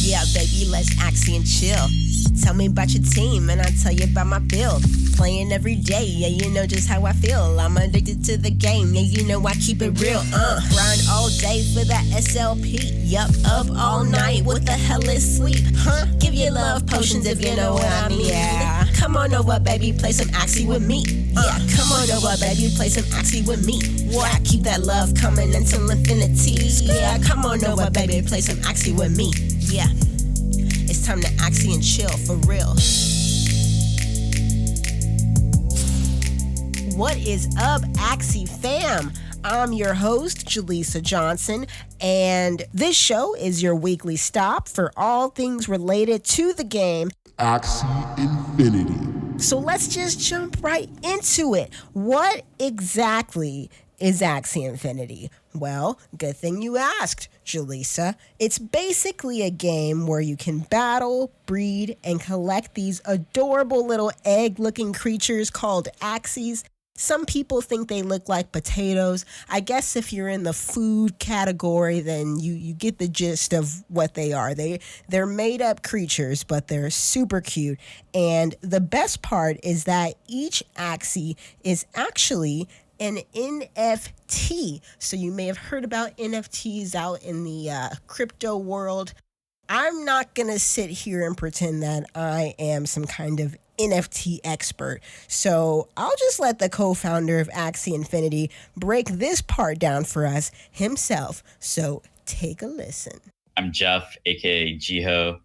Yeah, baby, let's Axie and chill. Tell me about your team and I'll tell you about my build. Playing every day, yeah, you know just how I feel. I'm addicted to the game, yeah, you know I keep it real. Grind all day for that SLP. Yup, up all night, what the hell is sleep? Give your love potions if you know what I mean. Yeah, come on over, baby, play some Axie with me. Yeah, come on over, baby, play some Axie with me. Yeah, keep that love coming until infinity. Yeah, come on over, baby, play some Axie with me. Yeah, it's time to Axie and chill for real. What is up, Axie fam? I'm your host, Jaleesa Johnson, and this show is your weekly stop for all things related to the game Axie Infinity. So let's just jump right into it. What exactly is Axie Infinity? Well, good thing you asked, Jaleesa. It's basically a game where you can battle, breed, and collect these adorable little egg-looking creatures called Axies. Some people think they look like potatoes. I guess if you're in the food category, then you get the gist of what they are. They're made up creatures, but they're super cute. And the best part is that each Axie is actually an NFT. So you may have heard about NFTs out in the crypto world. I'm not going to sit here and pretend that I am some kind of NFT expert. So I'll just let the co-founder of Axie Infinity break this part down for us himself. So take a listen. I'm Jeff, aka Jiho,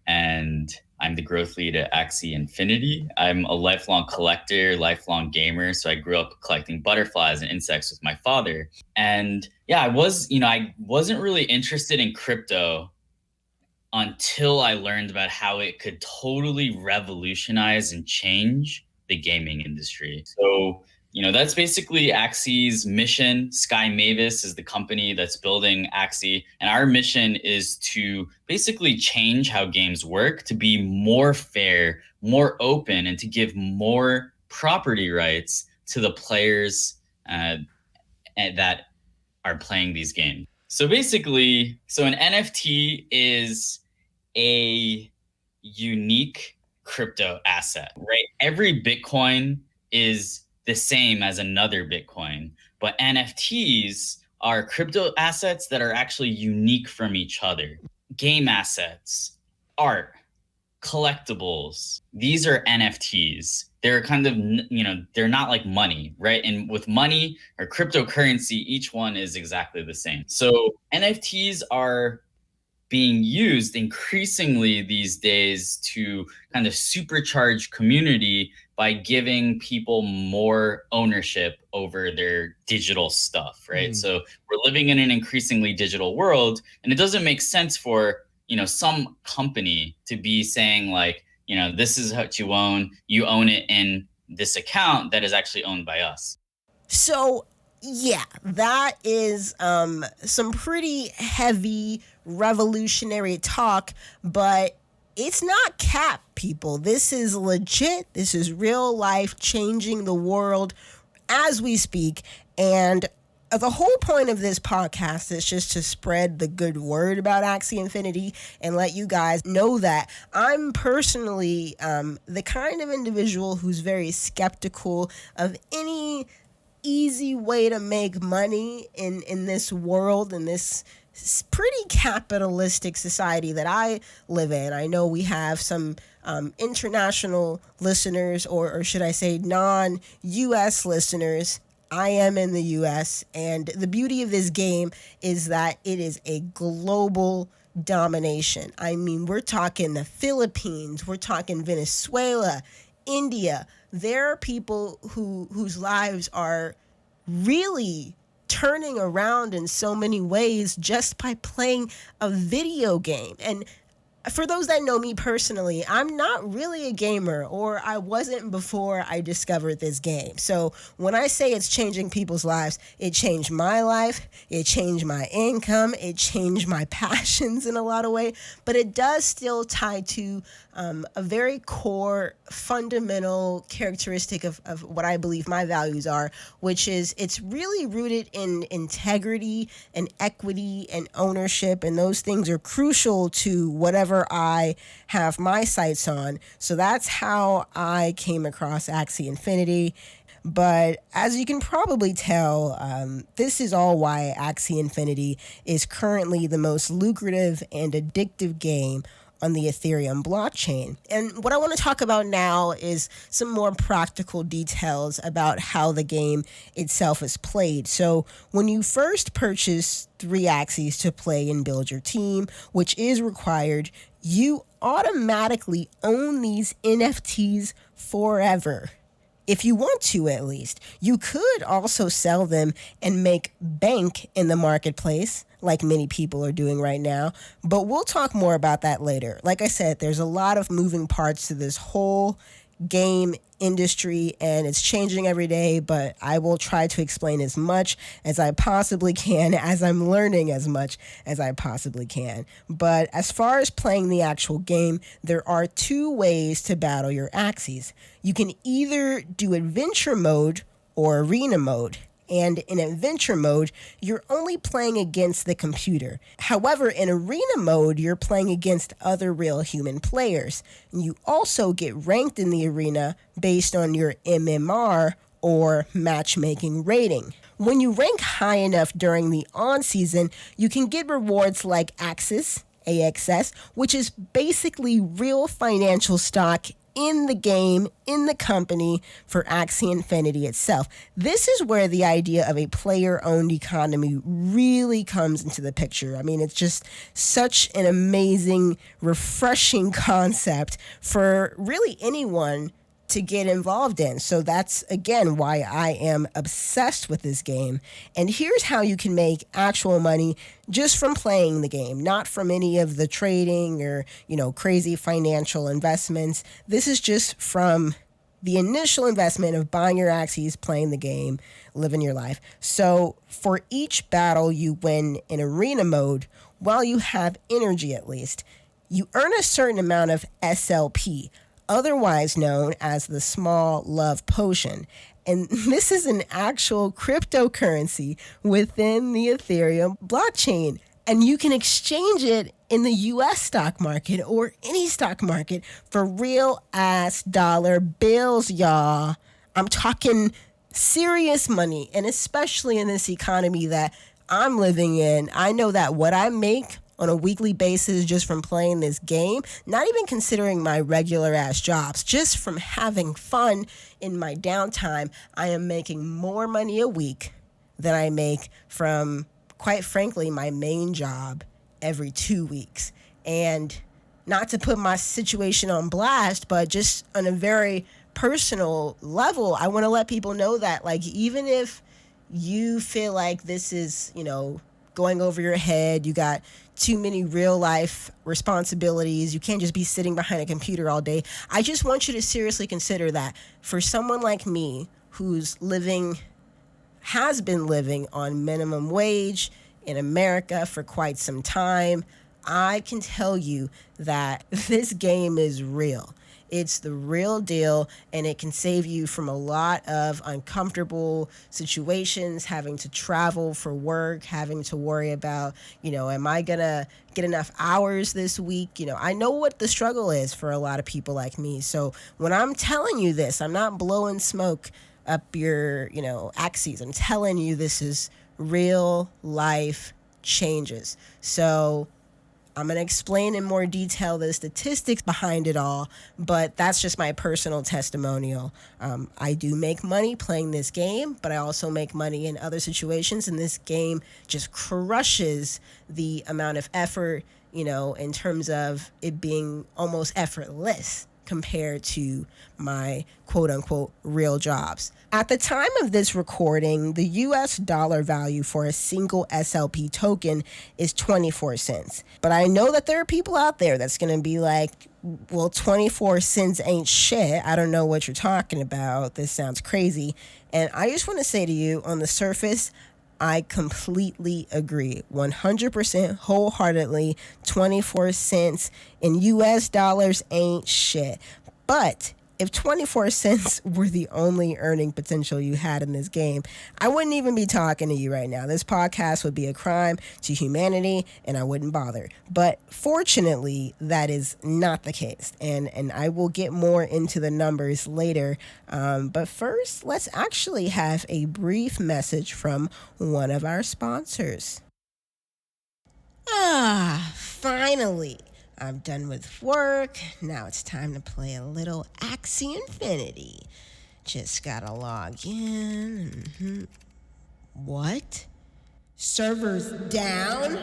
and I'm the growth lead at Axie Infinity. I'm a lifelong collector, lifelong gamer. So I grew up collecting butterflies and insects with my father. And yeah, I wasn't really interested in crypto until I learned about how it could totally revolutionize and change the gaming industry. So, that's basically Axie's mission. Sky Mavis is the company that's building Axie. And our mission is to basically change how games work, to be more fair, more open, and to give more property rights to the players that are playing these games. So basically, an NFT is a unique crypto asset, right? Every Bitcoin is the same as another Bitcoin, but NFTs are crypto assets that are actually unique from each other. Game assets, art, collectibles, these are NFTs. They're kind of, they're not like money, right? And with money or cryptocurrency, each one is exactly the same. So NFTs are being used increasingly these days to kind of supercharge community by giving people more ownership over their digital stuff, right? So we're living in an increasingly digital world, and it doesn't make sense for some company to be saying like, this is what you own it in this account that is actually owned by us. So yeah, that is some pretty heavy revolutionary talk, but it's not cap, people. This is legit. This is real life, changing the world as we speak. And the whole point of this podcast is just to spread the good word about Axie Infinity and let you guys know that I'm personally the kind of individual who's very skeptical of any easy way to make money in this world, in this pretty capitalistic society that I live in. I know we have some international listeners, or should I say non-US listeners. I am in the US, and the beauty of this game is that it is a global domination. I mean, we're talking the Philippines, we're talking Venezuela, India. There are people whose lives are really turning around in so many ways just by playing a video game. And for those that know me personally, I'm not really a gamer, or I wasn't before I discovered this game. So when I say it's changing people's lives, it changed my life, it changed my income, it changed my passions in a lot of ways, but it does still tie to a very core fundamental characteristic of what I believe my values are, which is it's really rooted in integrity and equity and ownership, and those things are crucial to whatever I have my sights on. So that's how I came across Axie Infinity. But as you can probably tell, this is all why Axie Infinity is currently the most lucrative and addictive game on the Ethereum blockchain. And what I want to talk about now is some more practical details about how the game itself is played. So when you first purchase 3 Axies to play and build your team, which is required, you automatically own these NFTs forever. If you want to, at least. You could also sell them and make bank in the marketplace, like many people are doing right now, but we'll talk more about that later. Like I said, there's a lot of moving parts to this whole game industry, and it's changing every day, but I will try to explain as much as I possibly can, as I'm learning as much as I possibly can. But as far as playing the actual game, there are 2 ways to battle your Axies. You can either do adventure mode or arena mode. And in adventure mode, you're only playing against the computer. However, in arena mode, you're playing against other real human players. And you also get ranked in the arena based on your MMR, or matchmaking rating. When you rank high enough during the on season, you can get rewards like AXS, which is basically real financial stock in the game, in the company for Axie Infinity itself. This is where the idea of a player-owned economy really comes into the picture. I mean, it's just such an amazing, refreshing concept for really anyone to get involved in. So that's, again, why I am obsessed with this game. And here's how you can make actual money just from playing the game, not from any of the trading or, crazy financial investments. This is just from the initial investment of buying your Axies, playing the game, living your life. So for each battle you win in arena mode, while you have energy at least, you earn a certain amount of SLP, otherwise known as the small love potion. And this is an actual cryptocurrency within the Ethereum blockchain. And you can exchange it in the US stock market or any stock market for real ass dollar bills, y'all. I'm talking serious money. And especially in this economy that I'm living in, I know that what I make on a weekly basis just from playing this game, not even considering my regular ass jobs, just from having fun in my downtime, I am making more money a week than I make from, quite frankly, my main job every 2 weeks. And not to put my situation on blast, but just on a very personal level, I want to let people know that, even if you feel like this is, going over your head, you got too many real life responsibilities, you can't just be sitting behind a computer all day, I just want you to seriously consider that for someone like me who's has been living on minimum wage in America for quite some time, I can tell you that this game is real. It's the real deal, and it can save you from a lot of uncomfortable situations, having to travel for work, having to worry about, am I going to get enough hours this week? I know what the struggle is for a lot of people like me. So when I'm telling you this, I'm not blowing smoke up your, Axies. I'm telling you this is real life changes. So I'm going to explain in more detail the statistics behind it all, but that's just my personal testimonial. I do make money playing this game, but I also make money in other situations, and this game just crushes the amount of effort, in terms of it being almost effortless compared to my quote unquote real jobs. At the time of this recording, the US dollar value for a single SLP token is 24 cents. But I know that there are people out there that's going to be like, well, 24 cents ain't shit. I don't know what you're talking about. This sounds crazy. And I just want to say to you, on the surface, I completely agree. 100% wholeheartedly, 24 cents in US dollars ain't shit. But if 24 cents were the only earning potential you had in this game, I wouldn't even be talking to you right now. This podcast would be a crime to humanity, and I wouldn't bother. But fortunately, that is not the case. And I will get more into the numbers later. But first, let's actually have a brief message from one of our sponsors. Finally. I'm done with work. Now it's time to play a little Axie Infinity. Just gotta log in. What? Servers down?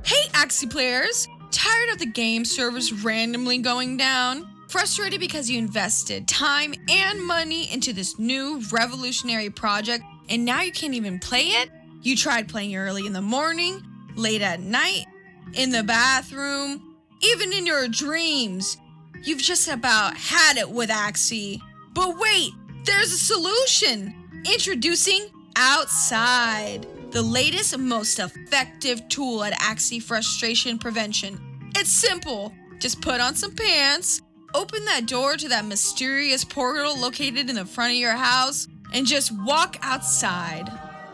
Hey, Axie players! Tired of the game servers randomly going down? Frustrated because you invested time and money into this new revolutionary project and now you can't even play it? You tried playing early in the morning, late at night, in the bathroom, even in your dreams. You've just about had it with Axie. But wait, there's a solution! Introducing Outside, the latest and most effective tool at Axie frustration prevention. It's simple. Just put on some pants, open that door to that mysterious portal located in the front of your house, and just walk outside.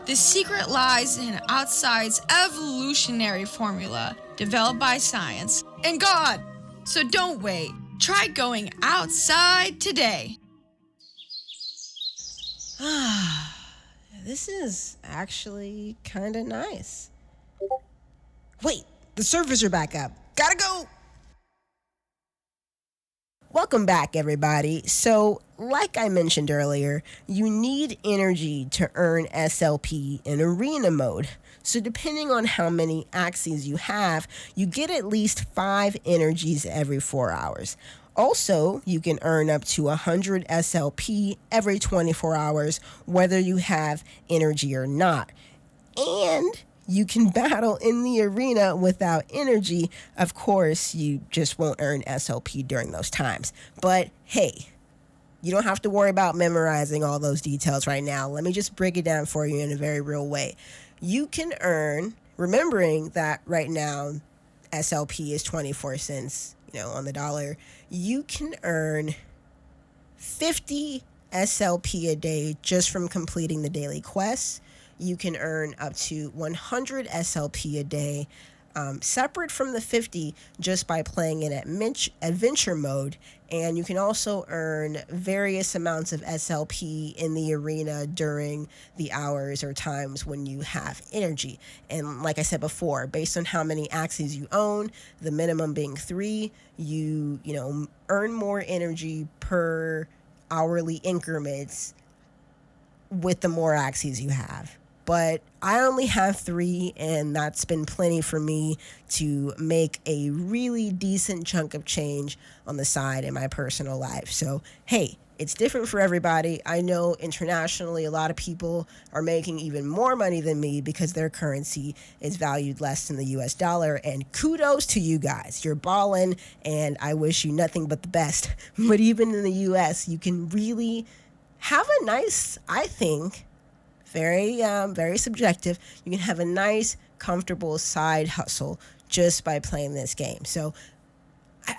The secret lies in Outside's evolutionary formula, developed by science and God. So don't wait. Try going outside today. This is actually kind of nice. Wait, the servers are back up. Gotta go! Welcome back, everybody. So, like I mentioned earlier, you need energy to earn SLP in arena mode. So depending on how many Axies you have, you get at least 5 energies every 4 hours. Also, you can earn up to 100 SLP every 24 hours, whether you have energy or not. And you can battle in the arena without energy. Of course, you just won't earn SLP during those times. But hey, you don't have to worry about memorizing all those details right now. Let me just break it down for you in a very real way. You can earn, remembering that right now SLP is 24 cents, on the dollar, you can earn 50 SLP a day just from completing the daily quests. You can earn up to 100 SLP a day, separate from the 50, just by playing in adventure mode. And you can also earn various amounts of SLP in the arena during the hours or times when you have energy. And like I said before, based on how many Axies you own, the minimum being 3, you earn more energy per hourly increments with the more Axies you have. But I only have 3, and that's been plenty for me to make a really decent chunk of change on the side in my personal life. So, hey, it's different for everybody. I know internationally a lot of people are making even more money than me because their currency is valued less than the US dollar. And kudos to you guys. You're balling, and I wish you nothing but the best. But even in the US, you can really have a nice, I think, very subjective, you can have a nice, comfortable side hustle just by playing this game. So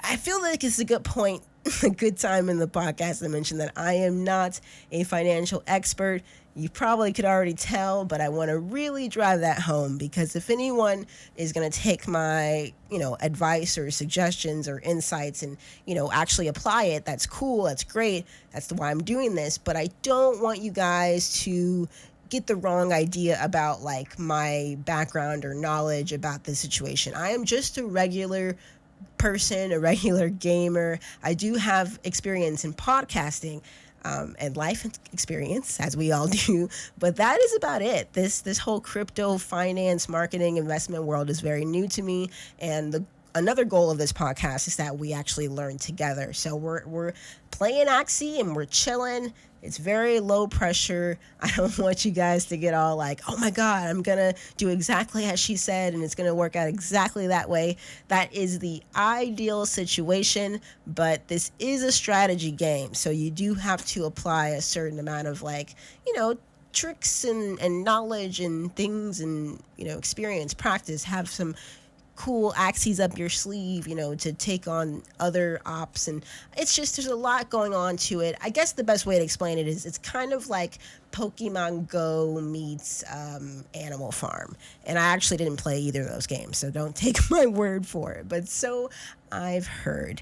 I feel like it's a good point, a good time in the podcast to mention that I am not a financial expert. You probably could already tell, but I want to really drive that home, because if anyone is going to take my, advice or suggestions or insights and, actually apply it, that's cool, that's great, that's why I'm doing this. But I don't want you guys to get the wrong idea about my background or knowledge about this situation. I am just a regular person, a regular gamer. I do have experience in podcasting and life experience, as we all do, but that is about it. This whole crypto finance, marketing, investment world is very new to me, and the another goal of this podcast is that we actually learn together. So we're playing Axie and we're chilling. It's very low pressure. I don't want you guys to get all like, oh my God, I'm going to do exactly as she said and it's going to work out exactly that way. That is the ideal situation, but this is a strategy game. So you do have to apply a certain amount of tricks and knowledge and things and, experience, practice, have some cool Axies up your sleeve, to take on other ops. And it's just, there's a lot going on to it. I guess the best way to explain it is it's kind of like Pokemon Go meets Animal Farm. And I actually didn't play either of those games, so don't take my word for it. But so I've heard.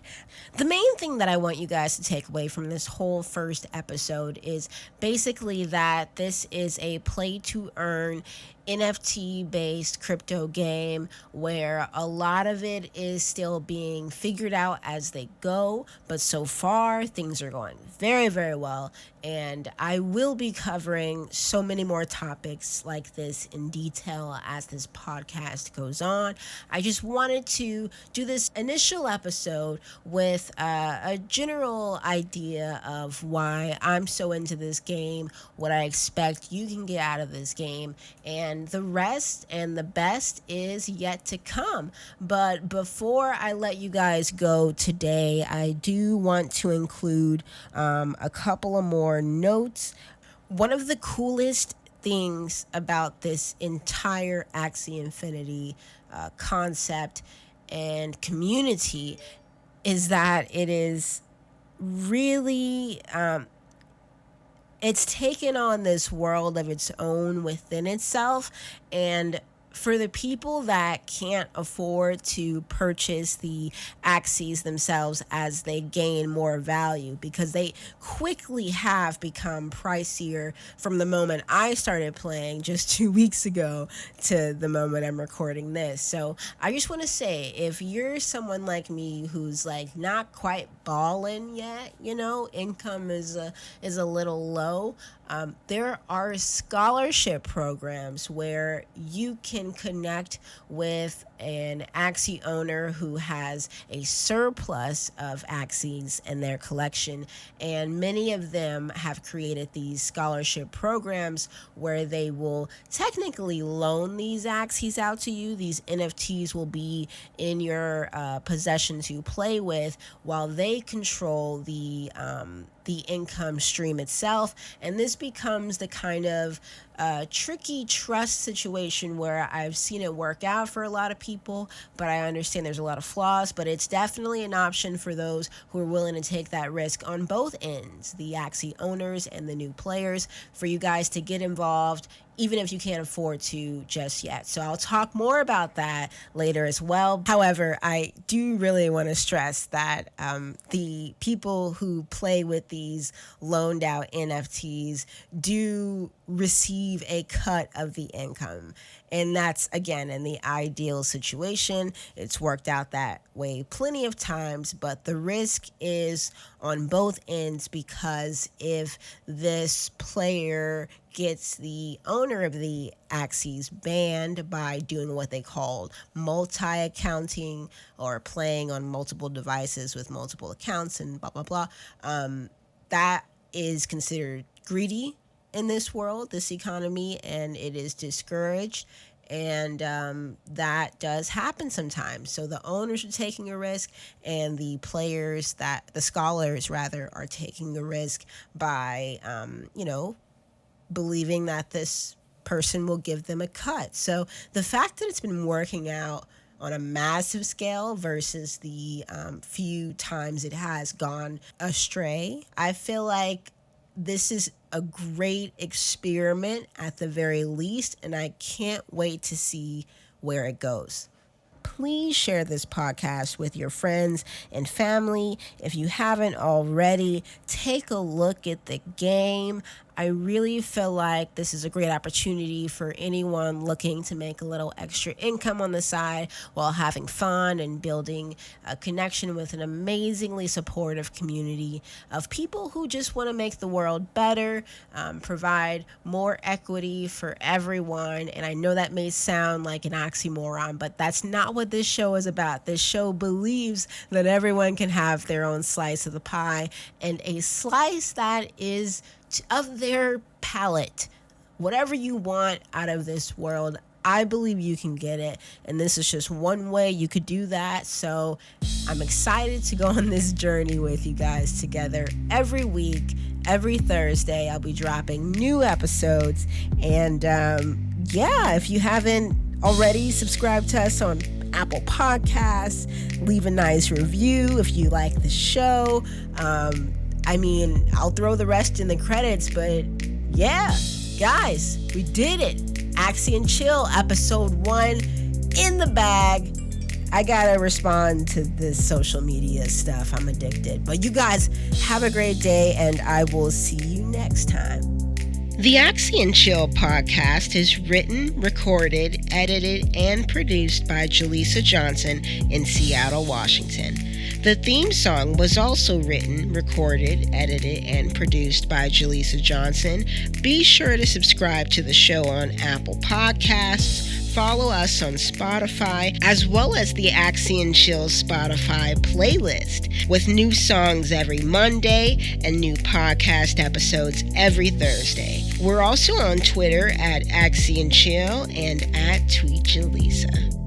The main thing that I want you guys to take away from this whole first episode is basically that this is a play to earn NFT based crypto game where a lot of it is still being figured out as they go, but so far things are going very, very well. And I will be covering so many more topics like this in detail as this podcast goes on. I just wanted to do this initial episode with a general idea of why I'm so into this game, what I expect you can get out of this game, and the rest and the best is yet to come. But before I let you guys go today, I do want to include a couple of more notes. One of the coolest things about this entire Axie Infinity concept and community is that it is really it's taken on this world of its own within itself. And for the people that can't afford to purchase the Axies themselves as they gain more value, because they quickly have become pricier from the moment I started playing just 2 weeks ago to the moment I'm recording this. So I just want to say, if you're someone like me who's like not quite balling yet, income is a little low, there are scholarship programs where you can connect with an Axie owner who has a surplus of Axies in their collection, and many of them have created these scholarship programs where they will technically loan these Axies out to you. These NFTs will be in your possession to play with while they control the income stream itself. And this becomes the kind of tricky trust situation where I've seen it work out for a lot of people, but I understand there's a lot of flaws. But it's definitely an option for those who are willing to take that risk on both ends, the Axie owners and the new players, for you guys to get involved, even if you can't afford to just yet. So I'll talk more about that later as well. However, I do really want to stress that the people who play with these loaned out NFTs do receive a cut of the income. And that's, again, in the ideal situation. It's worked out that way plenty of times, but the risk is on both ends, because if this player gets the owner of the Axies banned by doing what they call multi-accounting, or playing on multiple devices with multiple accounts and blah, blah, blah, that is considered greedy in this world, this economy, and it is discouraged. And that does happen sometimes. So the owners are taking a risk, and the scholars rather, are taking a risk by, believing that this person will give them a cut. So the fact that it's been working out on a massive scale versus the few times it has gone astray, I feel like this is a great experiment at the very least, and I can't wait to see where it goes. Please share this podcast with your friends and family. If you haven't already, take a look at the game. I really feel like this is a great opportunity for anyone looking to make a little extra income on the side while having fun and building a connection with an amazingly supportive community of people who just want to make the world better, provide more equity for everyone. And I know that may sound like an oxymoron, but that's not what this show is about. This show believes that everyone can have their own slice of the pie, and a slice that is of their palate. Whatever you want out of this world, I believe you can get it, and this is just one way you could do that. So I'm excited to go on this journey with you guys together every week. Every Thursday I'll be dropping new episodes, and if you haven't already, subscribe to us on Apple Podcasts, leave a nice review if you like the show. I'll throw the rest in the credits, but yeah, guys, we did it. Axie and Chill, episode 1 in the bag. I gotta respond to this social media stuff. I'm addicted. But you guys have a great day, and I will see you next time. The Axie and Chill podcast is written, recorded, edited, and produced by Jaleesa Johnson in Seattle, Washington. The theme song was also written, recorded, edited, and produced by Jaleesa Johnson. Be sure to subscribe to the show on Apple Podcasts. Follow us on Spotify, as well as the Axie and Chill Spotify playlist, with new songs every Monday and new podcast episodes every Thursday. We're also on Twitter at Axie and Chill and at Tweet Jaleesa.